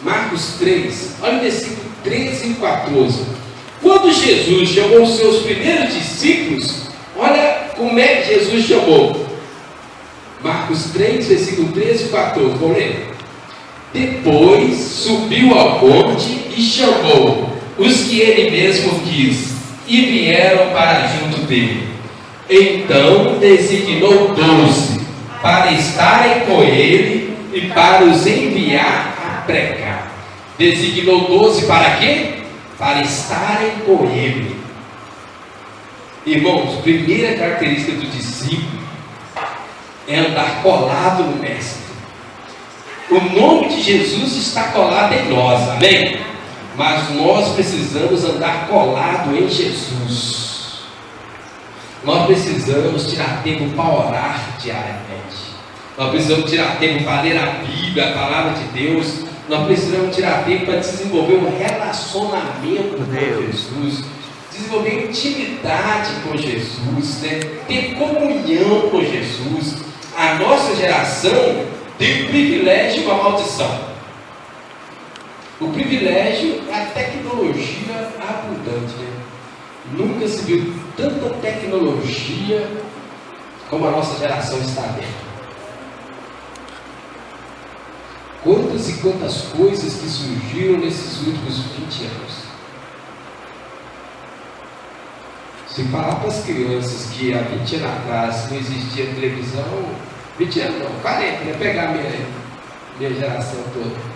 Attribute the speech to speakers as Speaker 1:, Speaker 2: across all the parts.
Speaker 1: Marcos 3, olha o versículo 13 e 14. Quando Jesus chamou os seus primeiros discípulos, olha como é que Jesus chamou. Marcos 3, versículo 13 e 14. Vamos ler. Depois subiu ao monte e chamou os que ele mesmo quis, e vieram para junto dele. Então designou 12 para estarem com ele e para os enviar a pregar. Designou 12 para quê? Para estarem com ele. Irmãos, primeira característica do discípulo é andar colado no Mestre. O nome de Jesus está colado em nós, amém? Mas nós precisamos andar colado em Jesus. Nós precisamos tirar tempo para orar diariamente. Nós precisamos tirar tempo para ler a Bíblia, a palavra de Deus. Nós precisamos tirar tempo para desenvolver um relacionamento com Jesus, desenvolver intimidade com Jesus, né? Ter comunhão com Jesus. A nossa geração tem o privilégio e uma maldição. O privilégio é a tecnologia abundante, né? Nunca se viu tanta tecnologia como a nossa geração está vendo. Quantas e quantas coisas que surgiram nesses últimos 20 anos. Se falar para as crianças que há 20 anos atrás não existia televisão, 20 anos não, 40, né? Pegar minha geração toda.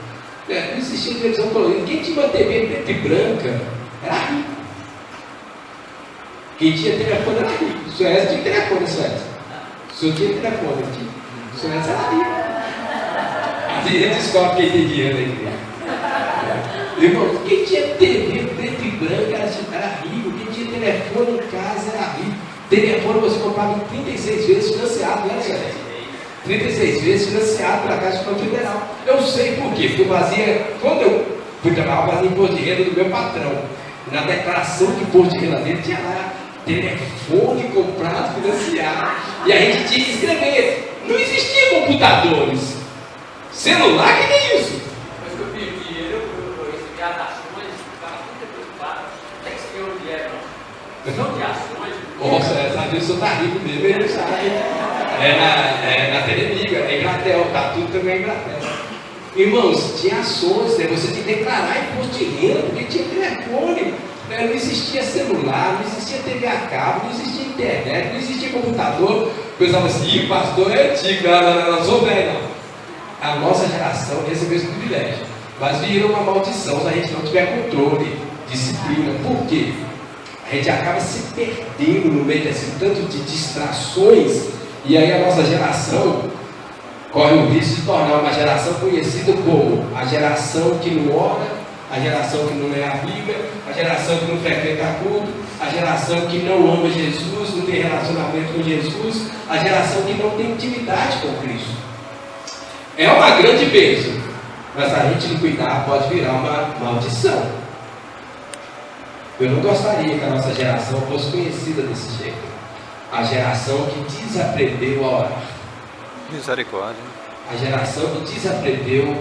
Speaker 1: Não existia televisão colorida. Quem tinha uma TV preta e branca era rico. Quem tinha telefone era rico. O Suécia tinha telefone, o Suécia. O senhor tinha telefone aqui. O Suécia era rico. A gente descobre quem tem dinheiro na igreja. Irmão, quem tinha TV preto e branca era rico. Quem tinha telefone em casa era rico. Telefone você comprava em 36 vezes financiado, né, Suécia? 36 vezes financiado pela Caixa Econômica Federal. Eu sei por quê, porque eu fazia, quando eu fui trabalhar, eu fazia imposto de renda do meu patrão. Na declaração de imposto de renda dele tinha lá telefone comprado, financiado. E a gente tinha que escrever. Não existia computadores. Celular, que é isso?
Speaker 2: Mas eu pedi dinheiro, eu recebi as ações, estava muito preocupado, até que escreveu o dinheiro, não de ações.
Speaker 1: Nossa, essa vez o senhor está rico mesmo, ele não sabe. Na Telemiga, é Embratel, está tudo também em Embratel. Irmãos, tinha ações, né? Você tinha que declarar imposto de renda, porque tinha telefone, né? Não existia celular, não existia TV a cabo, não existia internet, não existia computador. O pessoal fala assim, ih, pastor é antigo, não sou velho, não. A nossa geração recebeu esse privilégio, mas vira uma maldição se a gente não tiver controle, disciplina. Por quê? A gente acaba se perdendo no meio desse tanto de distrações, e aí a nossa geração corre o risco de tornar uma geração conhecida como a geração que não ora, a geração que não lê a Bíblia, a geração que não frequenta culto, a geração que não ama Jesus, não tem relacionamento com Jesus, a geração que não tem intimidade com Cristo. É uma grande bênção, mas se a gente não cuidar, pode virar uma maldição. Eu não gostaria que a nossa geração fosse conhecida desse jeito. A geração que desaprendeu a orar.
Speaker 3: Misericórdia.
Speaker 1: A geração que desaprendeu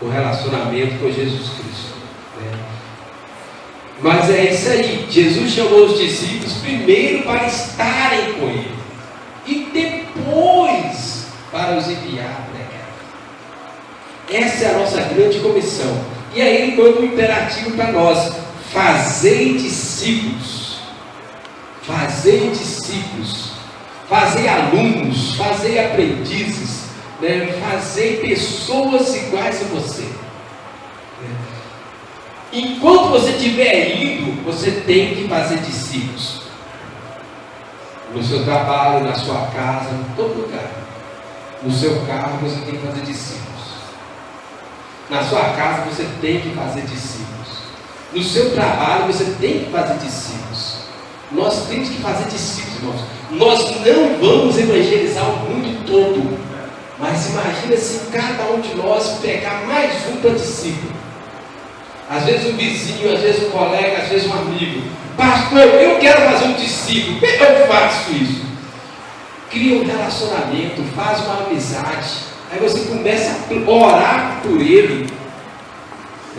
Speaker 1: o relacionamento com Jesus Cristo, né? Mas é isso aí. Jesus chamou os discípulos primeiro para estarem com Ele e depois para os enviar a pregar. Essa é a nossa grande comissão. E aí ele manda um imperativo para nós: fazei discípulos. Fazei discípulos, fazei alunos, fazei aprendizes, né? Fazei pessoas iguais a você. Enquanto você estiver indo, você tem que fazer discípulos. No seu trabalho, na sua casa, em todo lugar. No seu carro, você tem que fazer discípulos. Na sua casa, você tem que fazer discípulos. No seu trabalho, você tem que fazer discípulos. Nós temos que fazer discípulos, irmãos. Nós não vamos evangelizar o mundo todo. Mas imagina se cada um de nós pegar mais um para discípulo. Às vezes um vizinho, às vezes um colega, às vezes um amigo. Pastor, eu quero fazer um discípulo. Como é que eu faço isso? Cria um relacionamento, faz uma amizade. Aí você começa a orar por ele.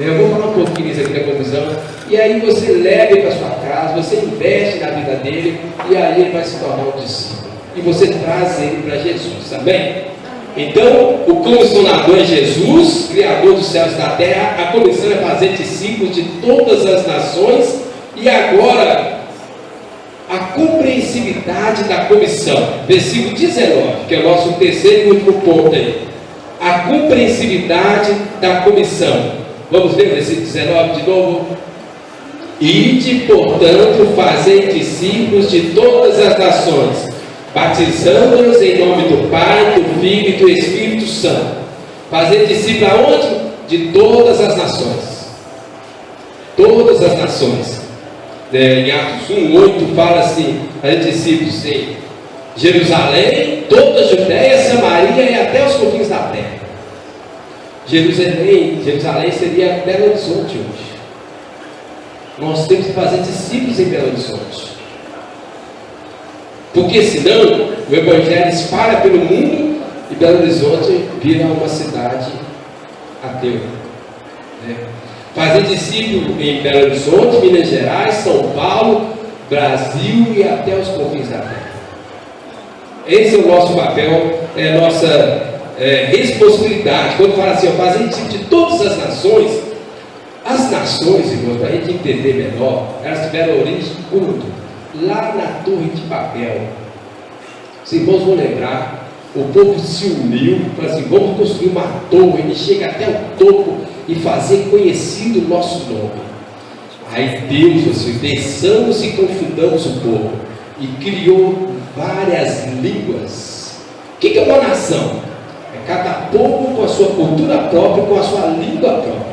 Speaker 1: Eu vou falar um pouquinho isso aqui da conversão. E aí você leva ele para sua casa, você investe na vida dele, e aí ele vai se tornar um discípulo. E você traz ele para Jesus, tá bem? Então, o comissionador é Jesus, Criador dos céus e da terra. A comissão é fazer discípulos de todas as nações. E agora, a compreensividade da comissão. Versículo 19, que é o nosso terceiro e último ponto aí. A compreensividade da comissão. Vamos ver o versículo 19 de novo? Ide, portanto, fazei discípulos de todas as nações, batizando-os em nome do Pai, do Filho e do Espírito Santo. Fazer discípulo aonde? De todas as nações. Todas as nações. Em Atos 1:8 fala assim: fazer discípulos em Jerusalém, toda a Judéia, Samaria e até os confins da terra. Jerusalém seria Belo Horizonte hoje. Nós temos que fazer discípulos em Belo Horizonte. Porque senão o Evangelho espalha pelo mundo e Belo Horizonte vira uma cidade ateu. Fazer discípulo em Belo Horizonte, Minas Gerais, São Paulo, Brasil e até os confins da terra. Esse é o nosso papel, é a nossa responsabilidade. Quando fala assim, fazer discípulo de todas as nações, irmãos, para a gente entender melhor, elas tiveram origem quando? Lá na Torre de Babel. Os irmãos vão lembrar, o povo se uniu para assim, vamos construir uma torre e chega até o topo e fazer conhecido o nosso nome. Aí Deus, assim, desçamos e confundamos o povo e criou várias línguas. O que é uma nação? É cada povo com a sua cultura própria, com a sua língua própria.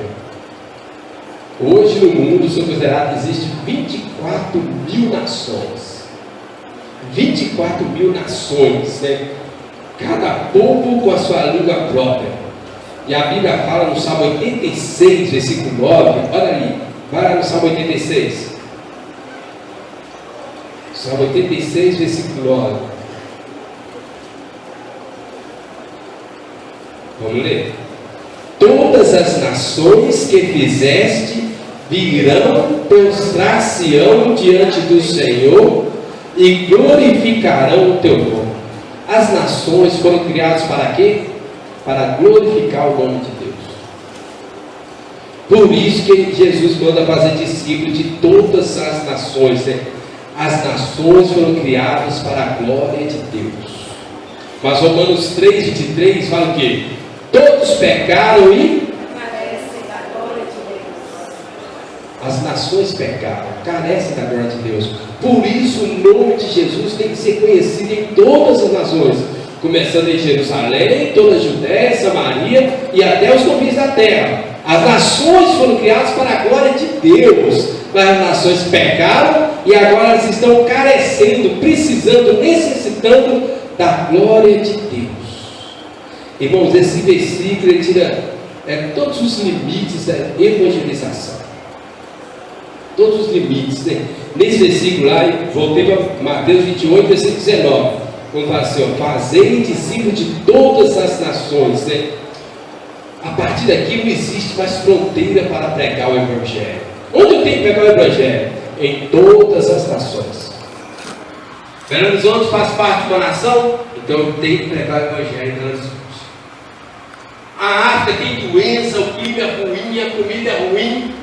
Speaker 1: Hoje no mundo, são considerados, existem 24 mil nações. 24 mil nações, né? Cada povo com a sua língua própria. E a Bíblia fala no Salmo 86, versículo 9. Olha ali, vai lá no Salmo 86. Salmo 86, versículo 9. Vamos ler. Todas as nações que fizeste virão, prostrar-se-ão diante do Senhor e glorificarão o teu nome. As nações foram criadas para quê? Para glorificar o nome de Deus. Por isso que Jesus manda fazer discípulos de todas as nações, né? As nações foram criadas para a glória de Deus. Mas Romanos 3:23 fala o quê? Todos pecaram e carecem da glória de Deus. As nações pecaram, carecem da glória de Deus. Por isso o nome de Jesus tem que ser conhecido em todas as nações, começando em Jerusalém, toda a Judéia, Samaria e até os confins da terra. As nações foram criadas para a glória de Deus, mas as nações pecaram e agora elas estão carecendo, precisando, necessitando da glória de Deus. Irmãos, esse versículo ele tira todos os limites da evangelização. Todos os limites, né? Nesse versículo lá, voltei para Mateus 28, versículo 19, quando fala assim, fazei discípulos de todas as nações, né? A partir daqui não existe mais fronteira para pregar o Evangelho. Onde eu tenho que pregar o Evangelho? Em todas as nações. Belo Horizonte faz parte de uma nação, então eu tenho que pregar o Evangelho em Belo Horizonte. A África tem doença, o clima é ruim, a comida é ruim,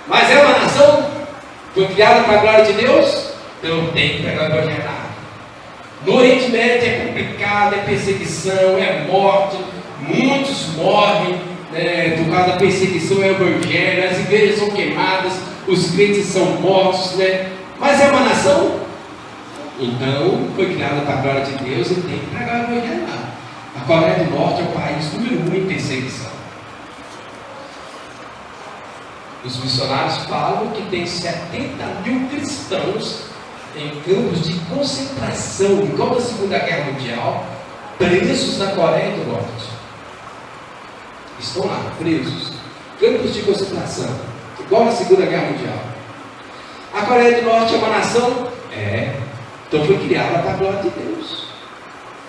Speaker 1: mas é uma nação, foi criada para a glória de Deus, então eu tenho que pregar o Evangelho na África. No Oriente Médio é complicado, é perseguição, é morte, muitos morrem, né, por causa da perseguição ao Evangelho, as igrejas são queimadas, os crentes são mortos, né? Mas é uma nação, então foi criada para a glória de Deus e tem que pregar o Evangelho lá. A Coreia do Norte é o país número 1 em perseguição. Os missionários falam que tem 70 mil cristãos em campos de concentração, igual da Segunda Guerra Mundial, presos na Coreia do Norte. Estão lá, presos. Campos de concentração, igual na Segunda Guerra Mundial. A Coreia do Norte é uma nação? É. Então foi criada para a glória de Deus.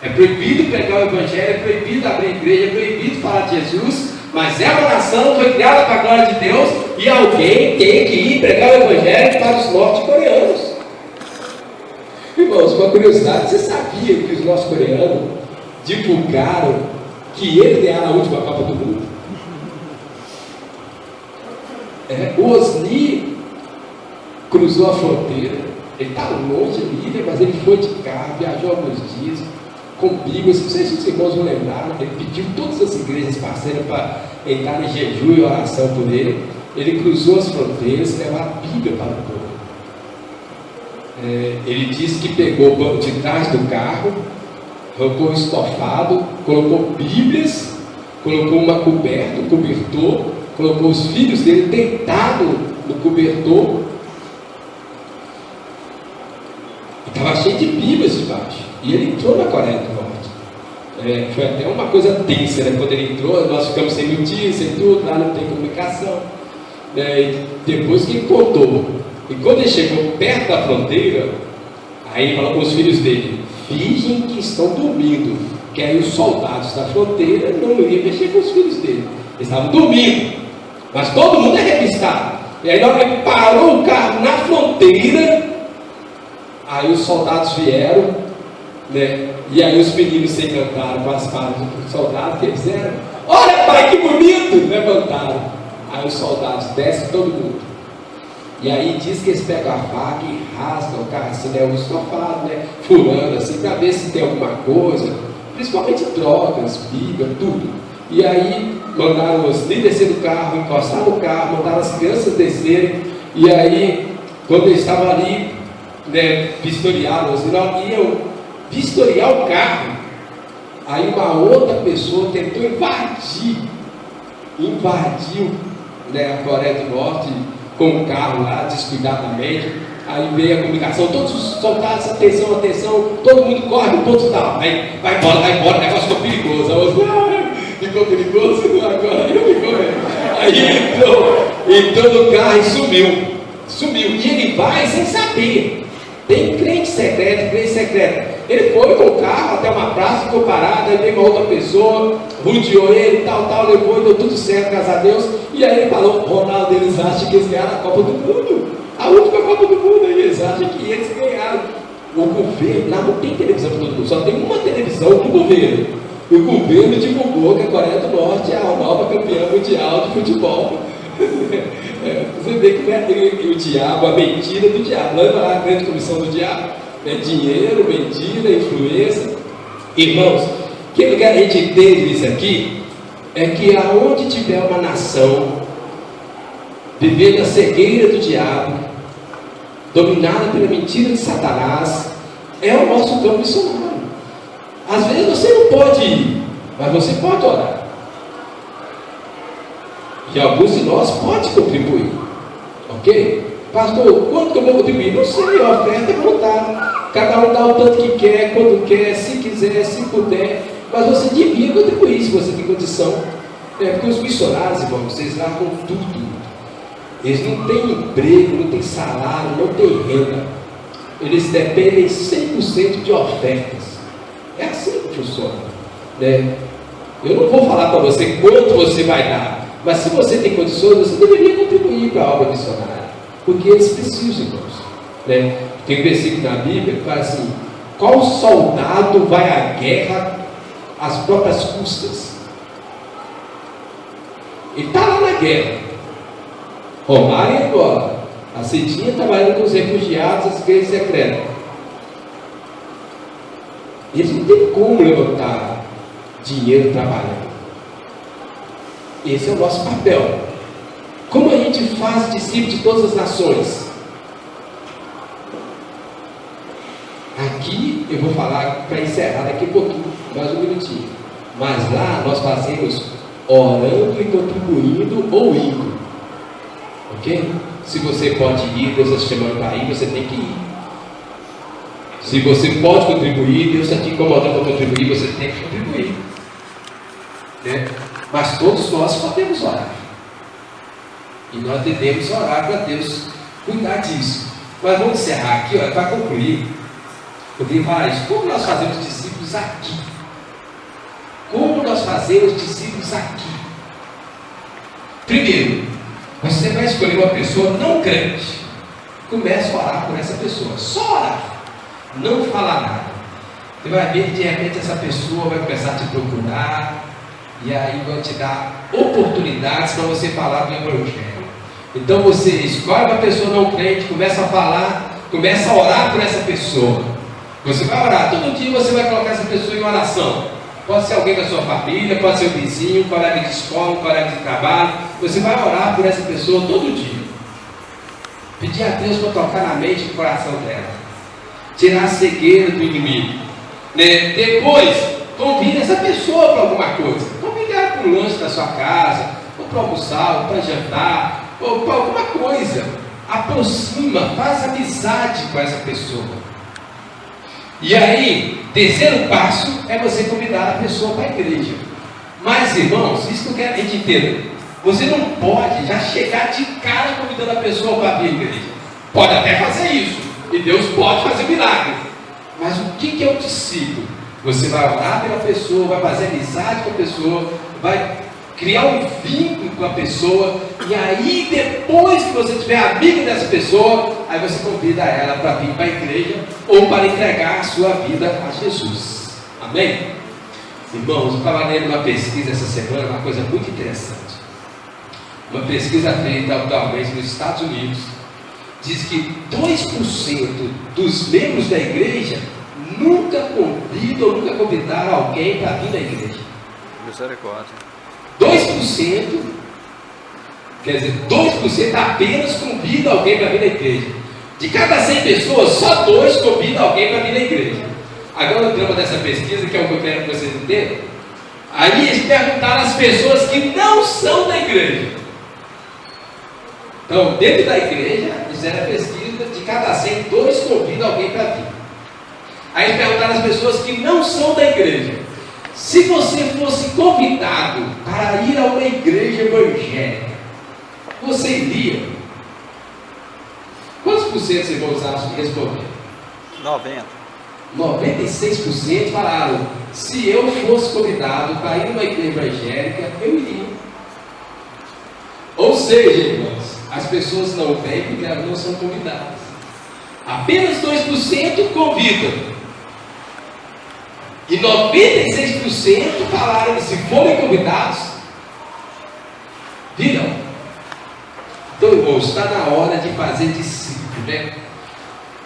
Speaker 1: É proibido pregar o Evangelho, é proibido abrir a igreja, é proibido falar de Jesus, Mas é uma nação, foi criada para a glória de Deus, e alguém tem que ir pregar o evangelho para os norte-coreanos. Irmãos, uma curiosidade, você sabia que os norte-coreanos divulgaram que ele ganhou a última Copa do Mundo? O Osni cruzou a fronteira, ele está longe ali, mas ele foi de carro, viajou alguns dias, com Bíblias, não sei se os irmãos vão lembrar, ele pediu todas as igrejas parceiras para entrar em jejum e oração por ele. Ele cruzou as fronteiras e levou a Bíblia para o povo. Ele disse que pegou o banco de trás do carro, arrancou o estofado, colocou Bíblias, colocou uma coberta, um cobertor, colocou os filhos dele deitados no cobertor, e estava cheio de Bíblias debaixo. E ele entrou na Coreia do Norte. Foi até uma coisa tensa, né? Quando ele entrou, nós ficamos sem notícia e tudo, lá não tem comunicação. E depois que ele contou, e quando ele chegou perto da fronteira, aí ele falou com os filhos dele: fingem que estão dormindo, que aí os soldados da fronteira não iam mexer com os filhos dele, eles estavam dormindo, mas todo mundo é revistado. E aí na hora que parou o carro na fronteira, aí os soldados vieram, né? E aí os meninos se encantaram com as falas dos soldados, que eles fizeram: olha pai, que bonito! Levantaram. Aí os soldados descem todo mundo. E aí diz que eles pegam a faca e rasgam o carro assim, né? O estofado, né? Furando assim, para ver se tem alguma coisa, principalmente drogas, Bíblia, tudo. E aí mandaram os líderes descer do carro, encostar no carro, mandaram as crianças descerem. E aí, quando eles estavam ali, né, vistoriados, iam vistoriar o carro, aí uma outra pessoa tentou invadiu, né, a Coreia do Norte com o carro lá, descuidadamente. Aí veio a comunicação, todos os soldados, atenção, atenção, todo mundo corre, todos tal. Aí vai embora, o negócio ficou perigoso. Ficou perigoso, agora eu ficou mesmo. Aí entrou no carro e sumiu. E ele vai sem saber. Tem crente secreto. Ele foi com o carro até uma praça, ficou parado, aí veio uma outra pessoa, rodeou ele, tal, levou e deu tudo certo, graças a Deus. E aí ele falou: Ronaldo, eles acham que eles ganharam a Copa do Mundo, a última Copa do Mundo, aí eles acham que eles ganharam. O governo, lá não tem televisão para todo mundo, só tem uma televisão do governo. O governo divulgou que a Coreia do Norte é a nova campeã mundial de futebol. Você vê que o diabo, a mentira do diabo, não é a grande comissão do diabo. Dinheiro, mentira, influência. Irmãos, o que a gente entende isso aqui é que aonde tiver uma nação vivendo a cegueira do diabo, dominada pela mentira de Satanás, é o nosso campo missionário. Às vezes você não pode ir, mas você pode orar. E alguns de nós podem contribuir, ok? Pastor, quanto que eu vou contribuir? Não sei, a oferta é voluntária. Cada um dá o tanto que quer, quando quer, se quiser, se puder. Mas você devia contribuir se você tem condição. Porque os missionários, irmãos, vocês largam tudo. Eles não têm emprego, não têm salário, não têm renda. Eles dependem 100% de ofertas. É assim que funciona, né? Eu não vou falar para você quanto você vai dar, mas se você tem condições, você deveria contribuir para a obra missionária. Porque eles precisam, irmãos, né? Tem um versículo na Bíblia que fala assim: qual soldado vai à guerra às próprias custas? Ele está lá na guerra. Romário e agora, a Cidinha trabalhando com os refugiados, as igrejas secretas. Eles não têm como levantar dinheiro trabalhando. Esse é o nosso papel. Como a gente faz discípulos de todas as nações? Aqui eu vou falar para encerrar daqui a pouquinho, mais um minutinho. Mas lá nós fazemos orando e contribuindo ou indo. Ok? Se você pode ir, Deus está te chamando para ir, você tem que ir. Se você pode contribuir, Deus está te incomodando para contribuir, você tem que contribuir. Né? Mas todos nós podemos orar. E nós devemos orar para Deus cuidar disso. Mas vamos encerrar aqui, para concluir. Eu queria falar isso. Como nós fazemos discípulos aqui? Como nós fazemos discípulos aqui? Primeiro, você vai escolher uma pessoa não crente. Comece a orar por essa pessoa. Só orar. Não falar nada. Você vai ver que de repente essa pessoa vai começar a te procurar. E aí vai te dar oportunidades para você falar do Evangelho. Então você escolhe uma pessoa não crente, começa a falar, começa a orar por essa pessoa. Você vai orar. Todo dia você vai colocar essa pessoa em oração. Pode ser alguém da sua família, pode ser o vizinho, um colega de escola, um colega de trabalho. Você vai orar por essa pessoa todo dia. Pedir a Deus para tocar na mente e no coração dela. Tirar a cegueira do inimigo. Né? Depois, convide essa pessoa para alguma coisa. Convide ela para um lanche da sua casa, ou para almoçar, ou para jantar, ou para alguma coisa. Aproxima, faz amizade com essa pessoa. E aí, terceiro passo é você convidar a pessoa para a igreja. Mas, irmãos, isso que eu quero que a gente entenda. Você não pode já chegar de cara convidando a pessoa para vir à igreja. Pode até fazer isso. E Deus pode fazer milagre. Mas o que é o discípulo? Você vai orar pela pessoa, vai fazer amizade com a pessoa, vai criar um vínculo com a pessoa. E aí, depois que você tiver amigo dessa pessoa, aí você convida ela para vir para a igreja ou para entregar a sua vida a Jesus. Amém? Irmãos, eu estava lendo uma pesquisa essa semana, uma coisa muito interessante. Uma pesquisa feita atualmente nos Estados Unidos diz que 2% dos membros da igreja nunca convidam ou nunca convidaram alguém para vir na igreja.
Speaker 3: Misericórdia.
Speaker 1: 2%, quer dizer, 2% apenas convida alguém para vir na igreja. De cada 100 pessoas, só 2 convidam alguém para vir na igreja. Agora o drama dessa pesquisa, que é o que eu quero que vocês entendam, aí eles perguntaram às pessoas que não são da igreja. Então, dentro da igreja, fizeram a pesquisa, de cada 100, 2 convidam alguém para vir. Aí eles perguntaram às pessoas que não são da igreja: se você fosse convidado para ir a uma igreja evangélica, você iria? Quantos por cento vocês vão usar para responder?
Speaker 3: 90.
Speaker 1: 96% falaram: se eu fosse convidado para ir a uma igreja evangélica, eu iria. Ou seja, irmãos, as pessoas não vêm porque elas não são convidadas. Apenas 2% convidam. E 96% falaram que se forem convidados, virão. Então, irmãos, está na hora de fazer discípulo, né?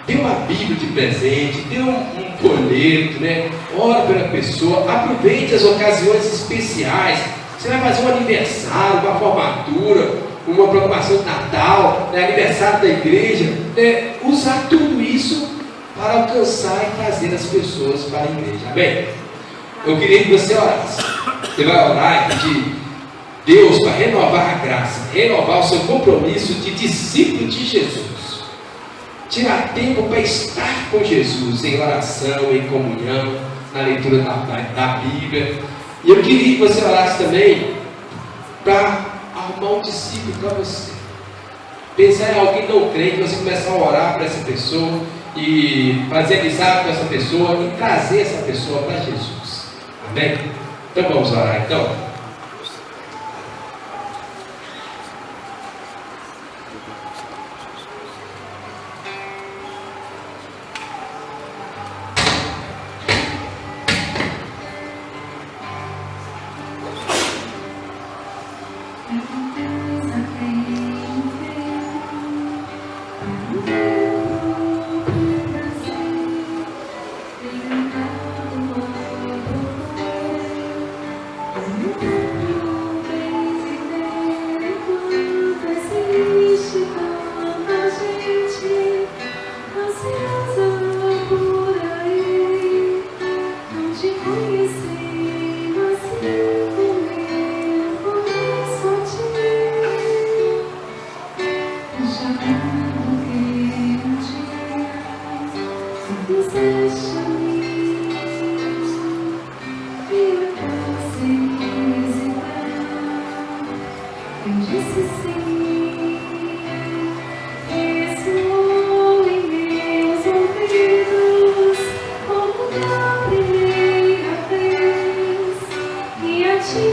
Speaker 1: Dê uma Bíblia de presente, dê um folheto, né? Ora pela pessoa, aproveite as ocasiões especiais. Você vai fazer um aniversário, uma formatura, uma proclamação de Natal, né? Aniversário da igreja, né? Usar tudo isso para alcançar e trazer as pessoas para a igreja. Amém? Eu queria que você orasse. Você vai orar e pedir Deus para renovar a graça, renovar o seu compromisso de discípulo de Jesus. Tirar tempo para estar com Jesus em oração, em comunhão, na leitura da Bíblia. E eu queria que você orasse também para arrumar um discípulo para você. Pensar em alguém não crente, você começar a orar para essa pessoa e fazer amizade com essa pessoa e trazer essa pessoa para Jesus. Amém? Então vamos orar então.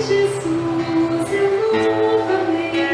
Speaker 4: Jesus, eu nunca me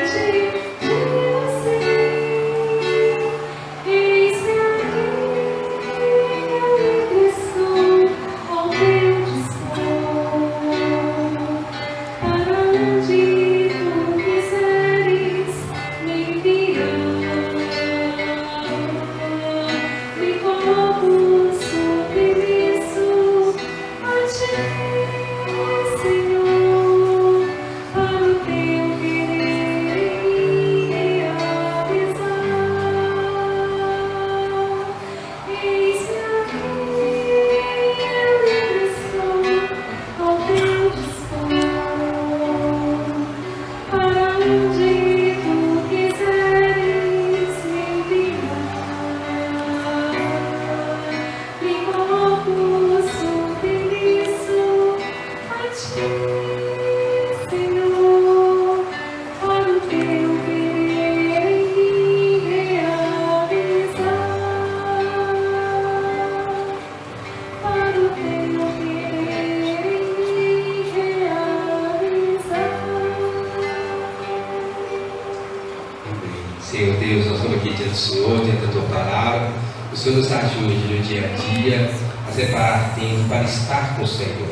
Speaker 1: Senhor Deus, nós estamos aqui diante do Senhor, diante da tua palavra. O Senhor nos ajude no dia a dia a separar tempo para estar com o Senhor.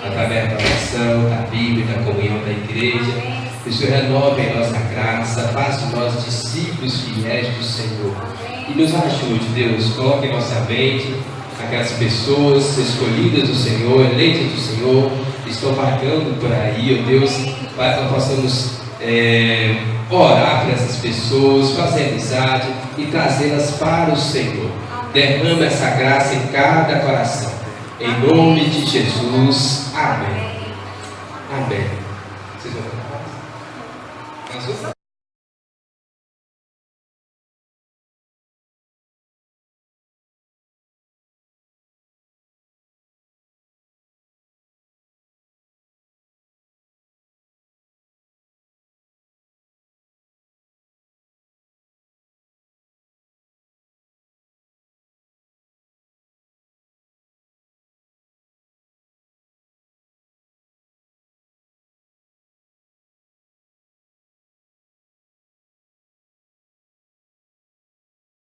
Speaker 1: Através da oração, da Bíblia, da comunhão da igreja. Que o Senhor renove em nossa graça, faça de nós discípulos fiéis do Senhor. E nos ajude, Deus, coloque em nossa mente aquelas pessoas escolhidas do Senhor, eleitas do Senhor, que estão vagando por aí, ó Deus, para que nós possamos orar por essas pessoas, fazer amizade e trazê-las para o Senhor. Derrama essa graça em cada coração. Em nome de Jesus. Amém. Amém. Vocês vão falar?